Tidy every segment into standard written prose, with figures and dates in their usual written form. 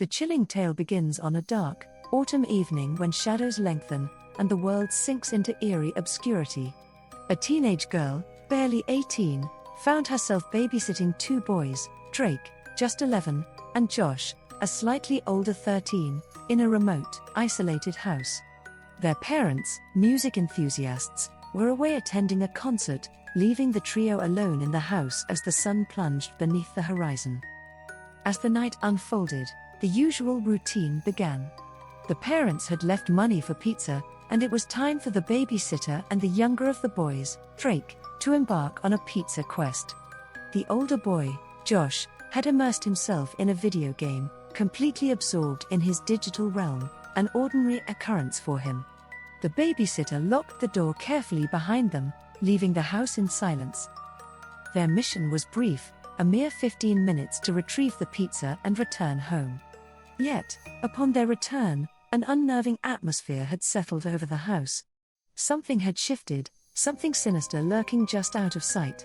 The chilling tale begins on a dark, autumn evening when shadows lengthen and the world sinks into eerie obscurity. A teenage girl, barely 18, found herself babysitting two boys, Drake, just 11, and Josh, a slightly older 13, in a remote, isolated house. Their parents, music enthusiasts, were away attending a concert, leaving the trio alone in the house as the sun plunged beneath the horizon. As the night unfolded, the usual routine began. The parents had left money for pizza, and it was time for the babysitter and the younger of the boys, Drake, to embark on a pizza quest. The older boy, Josh, had immersed himself in a video game, completely absorbed in his digital realm, an ordinary occurrence for him. The babysitter locked the door carefully behind them, leaving the house in silence. Their mission was brief, a mere 15 minutes to retrieve the pizza and return home. Yet, upon their return, an unnerving atmosphere had settled over the house. Something had shifted, something sinister lurking just out of sight.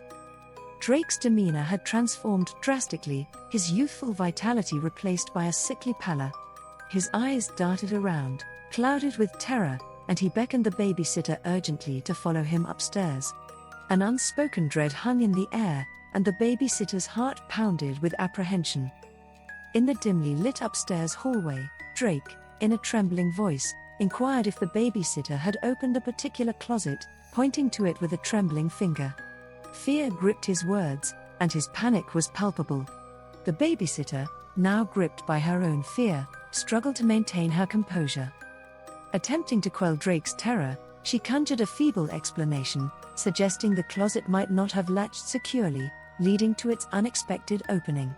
Drake's demeanor had transformed drastically, his youthful vitality replaced by a sickly pallor. His eyes darted around, clouded with terror, and he beckoned the babysitter urgently to follow him upstairs. An unspoken dread hung in the air, and the babysitter's heart pounded with apprehension. In the dimly lit upstairs hallway, Drake, in a trembling voice, inquired if the babysitter had opened a particular closet, pointing to it with a trembling finger. Fear gripped his words, and his panic was palpable. The babysitter, now gripped by her own fear, struggled to maintain her composure. Attempting to quell Drake's terror, she conjured a feeble explanation, suggesting the closet might not have latched securely, leading to its unexpected opening.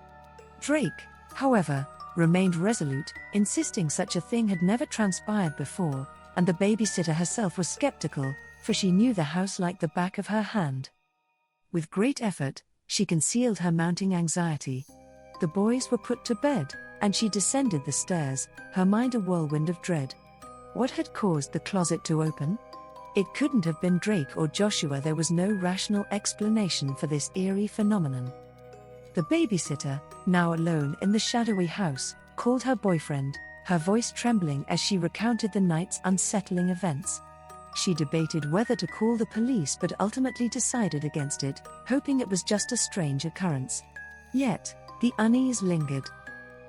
Drake, however, remained resolute, insisting such a thing had never transpired before, and the babysitter herself was skeptical, for she knew the house like the back of her hand. With great effort, she concealed her mounting anxiety. The boys were put to bed, and she descended the stairs, her mind a whirlwind of dread. What had caused the closet to open? It couldn't have been Drake or Joshua. There was no rational explanation for this eerie phenomenon. The babysitter, now alone in the shadowy house, called her boyfriend, her voice trembling as she recounted the night's unsettling events. She debated whether to call the police but ultimately decided against it, hoping it was just a strange occurrence. Yet, the unease lingered.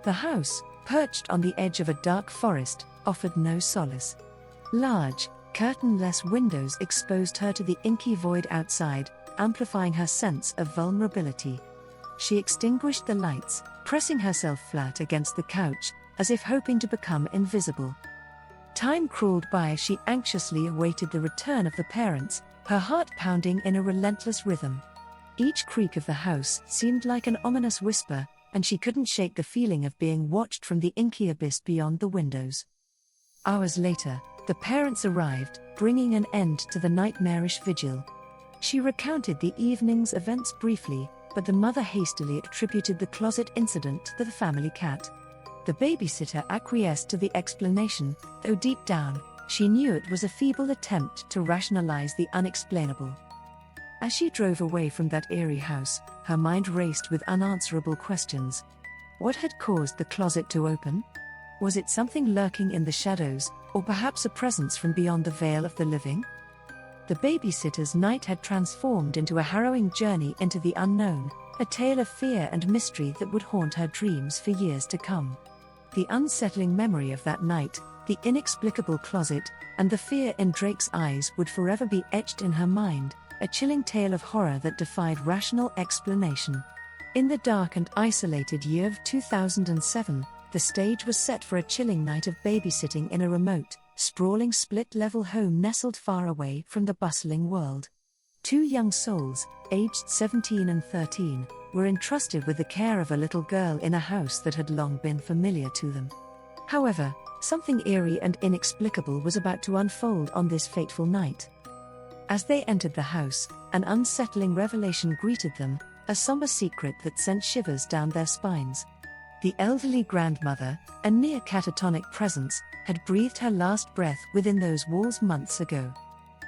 The house, perched on the edge of a dark forest, offered no solace. Large, curtain-less windows exposed her to the inky void outside, amplifying her sense of vulnerability. She extinguished the lights, pressing herself flat against the couch, as if hoping to become invisible. Time crawled by as she anxiously awaited the return of the parents, her heart pounding in a relentless rhythm. Each creak of the house seemed like an ominous whisper, and she couldn't shake the feeling of being watched from the inky abyss beyond the windows. Hours later, the parents arrived, bringing an end to the nightmarish vigil. She recounted the evening's events briefly, but the mother hastily attributed the closet incident to the family cat. The babysitter acquiesced to the explanation, though deep down, she knew it was a feeble attempt to rationalize the unexplainable. As she drove away from that eerie house, her mind raced with unanswerable questions. What had caused the closet to open? Was it something lurking in the shadows, or perhaps a presence from beyond the veil of the living? The babysitter's night had transformed into a harrowing journey into the unknown, a tale of fear and mystery that would haunt her dreams for years to come. The unsettling memory of that night, the inexplicable closet, and the fear in Drake's eyes would forever be etched in her mind, a chilling tale of horror that defied rational explanation. In the dark and isolated year of 2007, the stage was set for a chilling night of babysitting in a remote, sprawling split-level home nestled far away from the bustling world. Two young souls, aged 17 and 13, were entrusted with the care of a little girl in a house that had long been familiar to them. However, something eerie and inexplicable was about to unfold on this fateful night. As they entered the house, an unsettling revelation greeted them, a somber secret that sent shivers down their spines. The elderly grandmother, a near catatonic presence, had breathed her last breath within those walls months ago.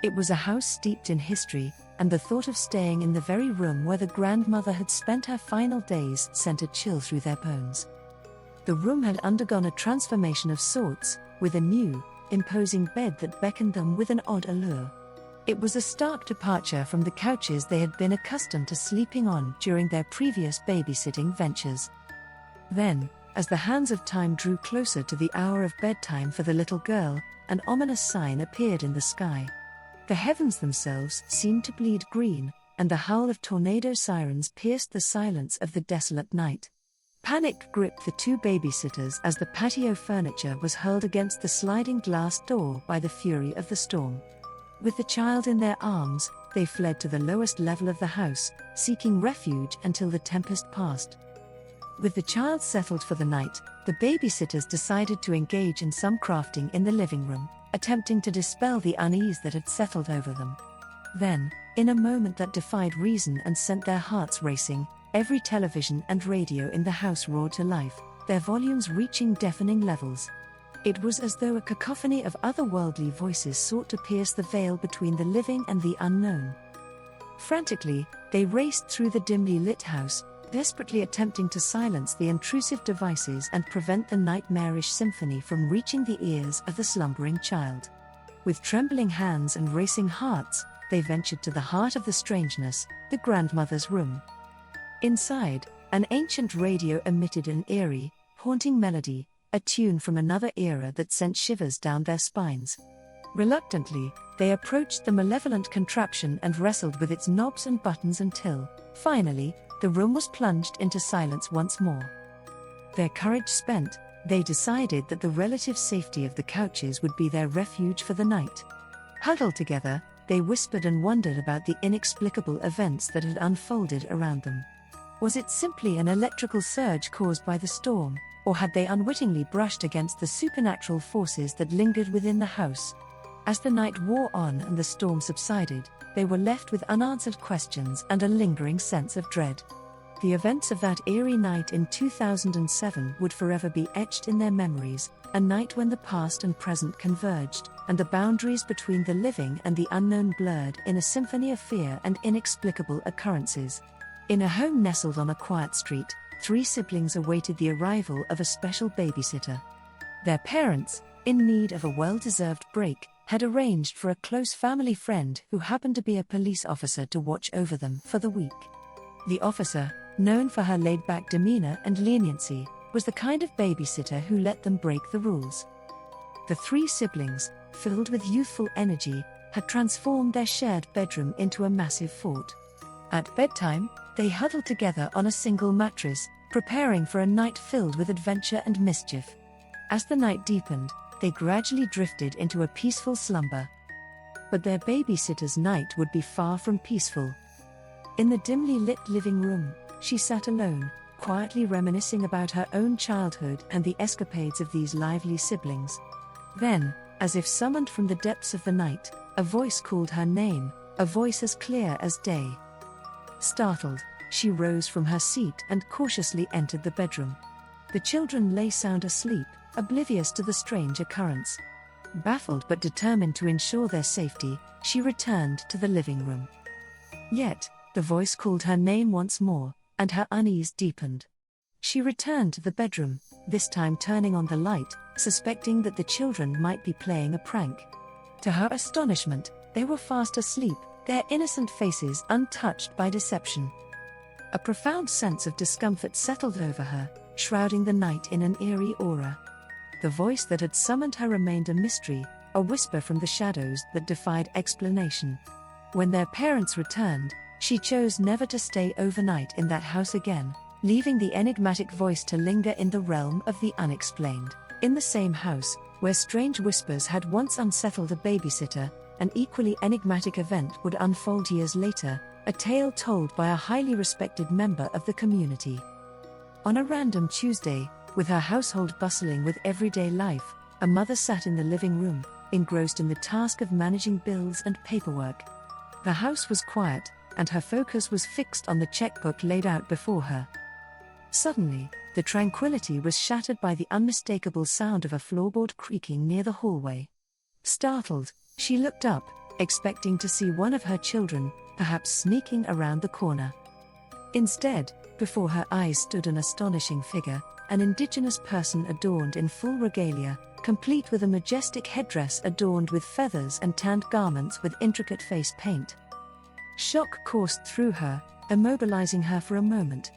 It was a house steeped in history, and the thought of staying in the very room where the grandmother had spent her final days sent a chill through their bones. The room had undergone a transformation of sorts, with a new, imposing bed that beckoned them with an odd allure. It was a stark departure from the couches they had been accustomed to sleeping on during their previous babysitting ventures. Then, as the hands of time drew closer to the hour of bedtime for the little girl, an ominous sign appeared in the sky. The heavens themselves seemed to bleed green, and the howl of tornado sirens pierced the silence of the desolate night. Panic gripped the two babysitters as the patio furniture was hurled against the sliding glass door by the fury of the storm. With the child in their arms, they fled to the lowest level of the house, seeking refuge until the tempest passed. With the child settled for the night, the babysitters decided to engage in some crafting in the living room, attempting to dispel the unease that had settled over them. Then, in a moment that defied reason and sent their hearts racing, every television and radio in the house roared to life, their volumes reaching deafening levels. It was as though a cacophony of otherworldly voices sought to pierce the veil between the living and the unknown. Frantically, they raced through the dimly lit house, desperately attempting to silence the intrusive devices and prevent the nightmarish symphony from reaching the ears of the slumbering child. With trembling hands and racing hearts, they ventured to the heart of the strangeness, the grandmother's room. Inside, an ancient radio emitted an eerie, haunting melody, a tune from another era that sent shivers down their spines. Reluctantly, they approached the malevolent contraption and wrestled with its knobs and buttons until, finally, the room was plunged into silence once more. Their courage spent, they decided that the relative safety of the couches would be their refuge for the night. Huddled together, they whispered and wondered about the inexplicable events that had unfolded around them. Was it simply an electrical surge caused by the storm, or had they unwittingly brushed against the supernatural forces that lingered within the house? As the night wore on and the storm subsided, they were left with unanswered questions and a lingering sense of dread. The events of that eerie night in 2007 would forever be etched in their memories, a night when the past and present converged, and the boundaries between the living and the unknown blurred in a symphony of fear and inexplicable occurrences. In a home nestled on a quiet street, 3 siblings awaited the arrival of a special babysitter. Their parents, in need of a well-deserved break, had arranged for a close family friend who happened to be a police officer to watch over them for the week. The officer, known for her laid-back demeanor and leniency, was the kind of babysitter who let them break the rules. The 3 siblings, filled with youthful energy, had transformed their shared bedroom into a massive fort. At bedtime, they huddled together on a single mattress, preparing for a night filled with adventure and mischief. As the night deepened, they gradually drifted into a peaceful slumber. But their babysitter's night would be far from peaceful. In the dimly lit living room, she sat alone, quietly reminiscing about her own childhood and the escapades of these lively siblings. Then, as if summoned from the depths of the night, a voice called her name, a voice as clear as day. Startled, she rose from her seat and cautiously entered the bedroom. The children lay sound asleep, oblivious to the strange occurrence. Baffled but determined to ensure their safety, she returned to the living room. Yet, the voice called her name once more, and her unease deepened. She returned to the bedroom, this time turning on the light, suspecting that the children might be playing a prank. To her astonishment, they were fast asleep, their innocent faces untouched by deception. A profound sense of discomfort settled over her, shrouding the night in an eerie aura. The voice that had summoned her remained a mystery, a whisper from the shadows that defied explanation. When their parents returned, she chose never to stay overnight in that house again, leaving the enigmatic voice to linger in the realm of the unexplained. In the same house, where strange whispers had once unsettled a babysitter, an equally enigmatic event would unfold years later, a tale told by a highly respected member of the community. On a random Tuesday, with her household bustling with everyday life, a mother sat in the living room, engrossed in the task of managing bills and paperwork. The house was quiet, and her focus was fixed on the checkbook laid out before her. Suddenly, the tranquility was shattered by the unmistakable sound of a floorboard creaking near the hallway. Startled, she looked up, expecting to see one of her children, perhaps sneaking around the corner. Instead, before her eyes stood an astonishing figure, an indigenous person adorned in full regalia, complete with a majestic headdress adorned with feathers and tanned garments with intricate face paint. Shock coursed through her, immobilizing her for a moment.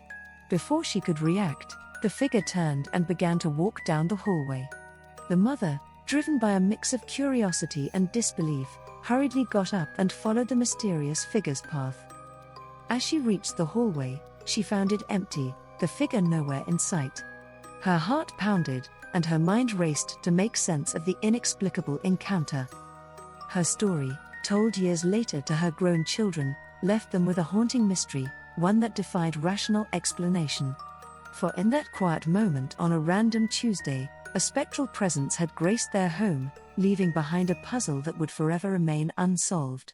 Before she could react, the figure turned and began to walk down the hallway. The mother, driven by a mix of curiosity and disbelief, hurriedly got up and followed the mysterious figure's path. As she reached the hallway, she found it empty, the figure nowhere in sight. Her heart pounded, and her mind raced to make sense of the inexplicable encounter. Her story, told years later to her grown children, left them with a haunting mystery, one that defied rational explanation. For in that quiet moment on a random Tuesday, a spectral presence had graced their home, leaving behind a puzzle that would forever remain unsolved.